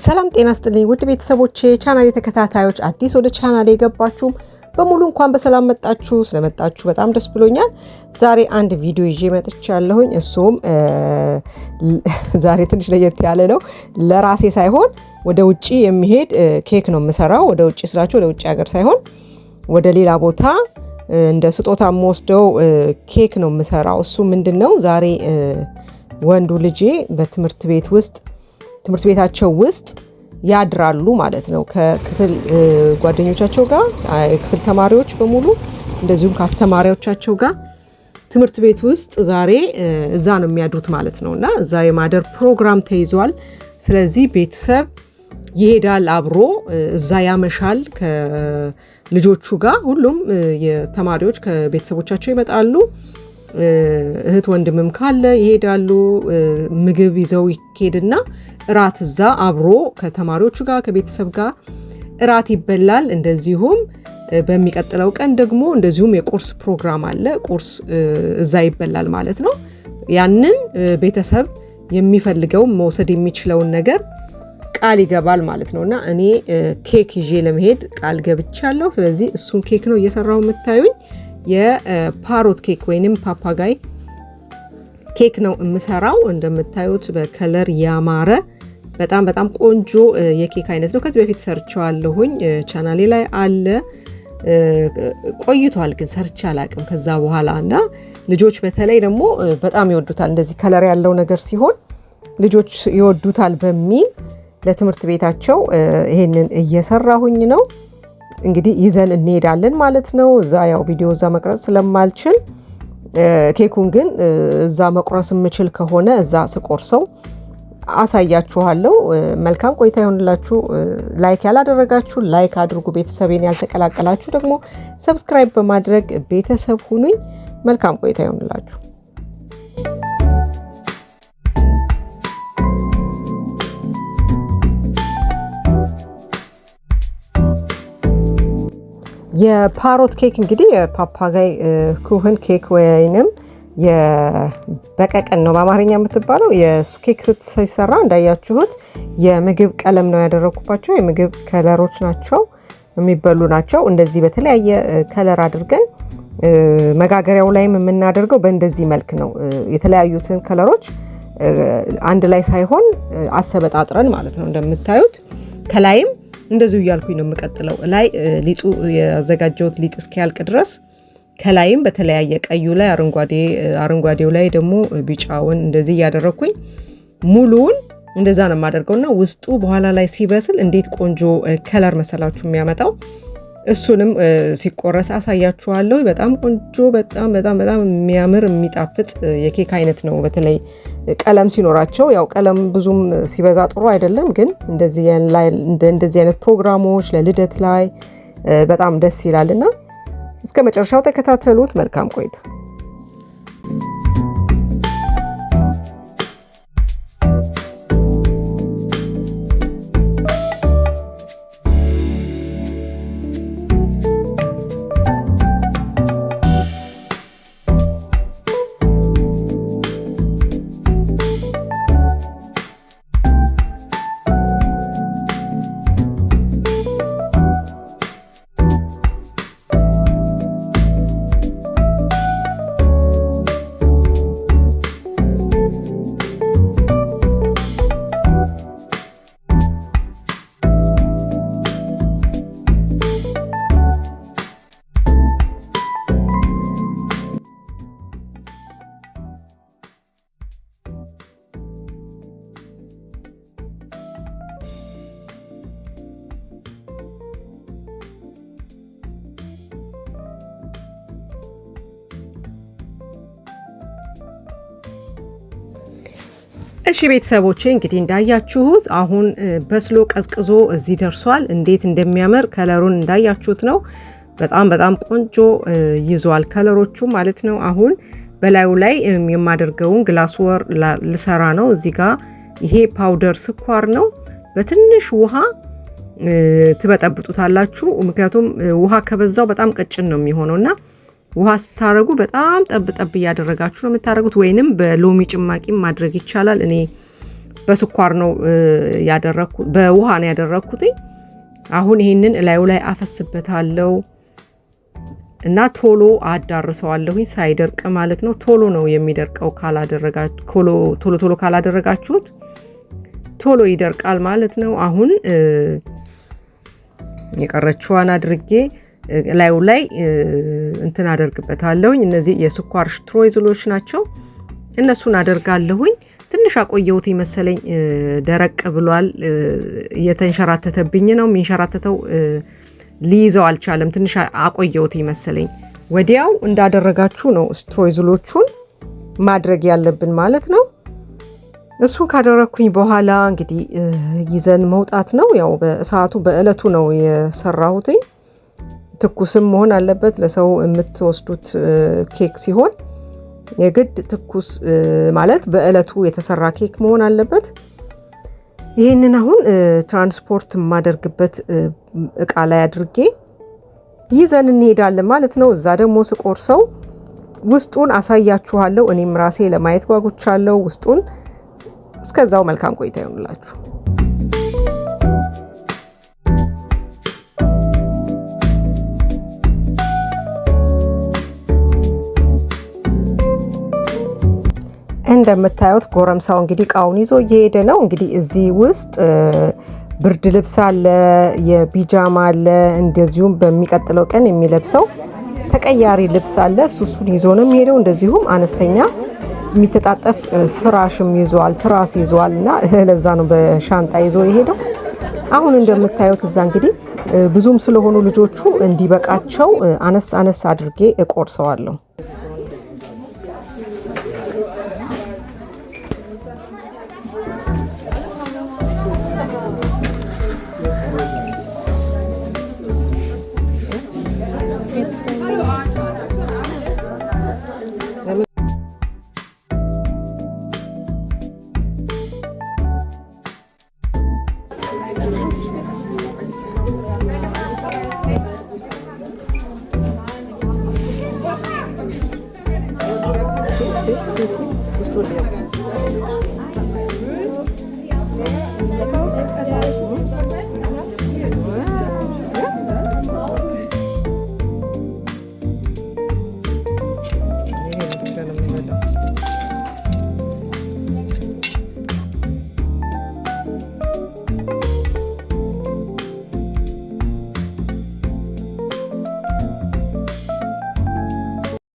ሰላም ጤና ይስጥልኝ ውድ ቤተሰቦቼ ቻናሌ ተከታታዮች አዲስ ወደ ቻናሌ የገባችሁ በሙሉ እንኳን በሰላም መጣችሁ። ስለመጣችሁ በጣም ደስ ብሎኛል። ዛሬ አንድ ቪዲዮ ይዤ መጥቻለሁኝ። እሱም ዛሬ ትንሽ ለየት ያለ ነው። ለራሴ ሳይሆን ወደ ውጪ የሚሄድ ኬክ ነው የምሰራው። ወደ ውጪ ስላችሁ ወደ ውጪ ሀገር ሳይሆን ወደ ሌላ ቦታ እንደ ስጦታ የምወስደው ኬክ ነው የምሰራው። እሱ ምንድነው ዛሬ ወንዱ ልጄ በትምህርት ቤታቸው ውስጥ ያድራሉ ማለት ነው። ከክፍል ጓደኞቻቸው ጋር ክፍል ተማሪዎች በሙሉ እንደዚሁም ከአስተማሪዎቻቸው ጋር ትምህርት ቤት ውስጥ ዛሬ እዛ ነው የሚያድሩት ማለት ነውና እዛ የማደር ፕሮግራም ተይዟል። ስለዚህ ቤተሰብ ይሄዳል፣ አብሮ እዛ ያመሻል ከልጆቹ ጋር። ሁሉም የተማሪዎች ከቤተሰቦቻቸው ይመጣሉ። እህት ወንድምም ካለ ይሄዳሉ። ምግብ ይዘው ይሄድና እራት እዛ አብሮ ከተማሪዎቹ ጋር ከቤተሰብ ጋር እራት ይበላል። እንደዚሁም በሚቀጥለው ቀን ደግሞ እንደዚሁም የቁርስ ፕሮግራም አለ። ቁርስ እዛ ይበላል ማለት ነው። ያንን ቤተሰብ የሚፈልገው መውሰድ የሚችለውን ነገር ቃል ይገባል ማለት ነውና እኔ ኬክ ይዤ ለመሄድ ቃል ገብቻለሁ። ስለዚህ እሱን ኬክ ነው እየሰራው የምታዩኝ። የፓሮት ኬክ ወይንም ፓፓጋይ ኬክ ነው የምሰራው። እንደምታዩት በከለር ያማረ በጣም ቆንጆ የኬክ አይነት ነው። ከዚህ በፊት ሰርቼዋለሁኝ፣ ቻናሌ ላይ አለ። ቆይቷል ግን ሰርቼ አላቅም ከዛ በኋላ እና ልጆች በተለይ ደግሞ በጣም ይወዱታል። እንደዚህ ከለር ያለው ነገር ሲሆን ልጆች ይወዱታል በሚል ለትምህርት ቤታቸው ይሄንን እየሰራሁኝ ነው። እንግዲህ ይዘን እንሄዳለን ማለት ነው። እዛ ያው ቪዲዮ እዛ መቅረጽ ስለማልችል ኬኩን ግን እዛ መቁረስ የምችል ከሆነ እዛ ስቆርሰው አሳያችኋለሁ። መልካም ቆይታ ይሆንላችሁ። ላይክ ያላደረጋችሁ ላይክ አድርጉ። ቤተሰቤን ያልተቀላቀላችሁ ደግሞ ሰብስክራይብ በማድረግ ቤተሰብ ሁኑኝ። መልካም ቆይታ ይሆንላችሁ። የፓሮት ኬክ እንግዲህ የፓፓጋይ ኩህን ኬክ ወይንም የበቀቀን ነው በአማርኛ የምትባለው። የሱ ኬክ ሲሰራ እንዳያችሁት የምግብ ቀለም ነው ያደረኩባቸው። የምግብ ከለሮች ናቸው፣ የሚበሉ ናቸው። እንደዚህ በተለያየ ከለር አድርገን መጋገሪያው ላይም የምናደርገው በእንደዚህ መልክ ነው። የተለያዩትን ከለሮች አንድ ላይ ሳይሆን አሰበጣጥረን ማለት ነው። እንደምታዩት ከላይም እንደዚሁ እያልኩኝ ነው የምቀጥለው። ላይ ሊጡ ያዘጋጀሁት ሊጥ እስኪያልቅ ድረስ ከላይም በተለያየ ቀዩ ላይ አረንጓዴው ላይ ደግሞ ቢጫውን እንደዚህ እያደረኩኝ ሙሉውን እንደዛ ነው የማደርገውና ውስጡ በኋላ ላይ ሲበስል እንዴት ቆንጆ ከለር መሰላችሁ የሚያመጣው። እሱንም ሲቆረስ አሳያችኋለሁ። በጣም ቆንጆ በጣም የሚያምር የሚጣፍጥ የኬክ አይነት ነው። በተለይ ቀለም ሲኖራቸው፣ ያው ቀለም ብዙም ሲበዛ ጥሩ አይደለም፣ ግን እንደዚህ አይነት ፕሮግራሞች ለልደት ላይ በጣም ደስ ይላልና እስከ መጨረሻው ተከታተሉት። መልካም ቆይታ። እሺ ቤተሰቦቼ እንግዲህ እንዳያችሁት አሁን በስሎ ቀዝቅዞ እዚህ ደርሷል። እንዴት እንደሚያምር ከለሩን እንዳያችሁት ነው። በጣም ቆንጆ ይዟል ከለሮቹ ማለት ነው። አሁን በላዩ ላይ የማደርገውን ግላስወር ልሰራ ነው። እዚህ ጋር ይሄ ፓውደር ስኳር ነው። በትንሽ ውሃ ትበጠብጡታላችሁ። ምክንያቱም ውሃ ከበዛው በጣም ቀጭን ነው የሚሆነውና ውሃ ስታረጉ በጣም ጠብ እያደረጋችሁ ነው የምታረጉት። ወይንም በሎሚ ጭማቂ ማድረግ ይቻላል። እኔ በስኳር ነው ያደረኩት፣ በውሃ ነው ያደረኩት። አሁን ይሄንን ላዩ ላይ አፈስበታለሁ እና ቶሎ አዳርሰዋለሁኝ ሳይደርቅ ማለት ነው። ቶሎ ነው የሚደርቀው ቶሎ ካላደረጋችሁት ቶሎ ይደርቃል ማለት ነው። አሁን የቀረችዋን አድርጌ ላዩ ላይ እንትን አደርግበታለሁኝ። እነዚህ የስኳር ሽትሮይዝሎች ናቸው። እነሱን አደርጋለሁኝ። ትንሽ አቆየሁት መሰለኝ፣ ደረቅ ብሏል። እየተንሸራተተብኝ ነው። የሚንሸራተተው ሊይዘው አልቻለም። ትንሽ አቆየሁት መሰለኝ። ወዲያው እንዳደረጋችሁ ነው ስትሮይዝሎቹን ማድረግ ያለብን ማለት ነው። እሱን ካደረኩኝ በኋላ እንግዲህ ይዘን መውጣት ነው። ያው በሰዓቱ በእለቱ ነው የሰራሁት። ትኩስም መሆን አለበት። ለሰው የምትወስዱት ኬክ ሲሆን የግድ ትኩስ ማለት በእለቱ የተሰራ ኬክ መሆን አለበት። ይህንን አሁን ትራንስፖርት የማደርግበት እቃ ላይ አድርጌ ይዘን እንሄዳለን ማለት ነው። እዛ ደግሞ ስቆርሰው ውስጡን አሳያችኋለሁ። እኔም ራሴ ለማየት ጓጉቻለሁ ውስጡን። እስከዛው መልካም ቆይታ ይሁንላችሁ። እንደምታዩት ጎረምሳው እንግዲህ እቃውን ይዞ እየሄደ ነው። እንግዲህ እዚህ ውስጥ ብርድ ልብስ አለ፣ የቢጃማ አለ፣ እንደዚሁም በሚቀጥለው ቀን የሚለብሰው ተቀያሪ ልብስ አለ። እሱን ይዞ ነው የሚሄደው። እንደዚሁም አነስተኛ የሚተጣጠፍ ፍራሽም ይዟል፣ ትራስ ይዟል እና ለዛ ነው በሻንጣ ይዞ የሄደው። አሁን እንደምታዩት እዛ እንግዲህ ብዙም ስለሆኑ ልጆቹ እንዲበቃቸው አነስ አነስ አድርጌ እቆርሰዋለሁ። Tudo.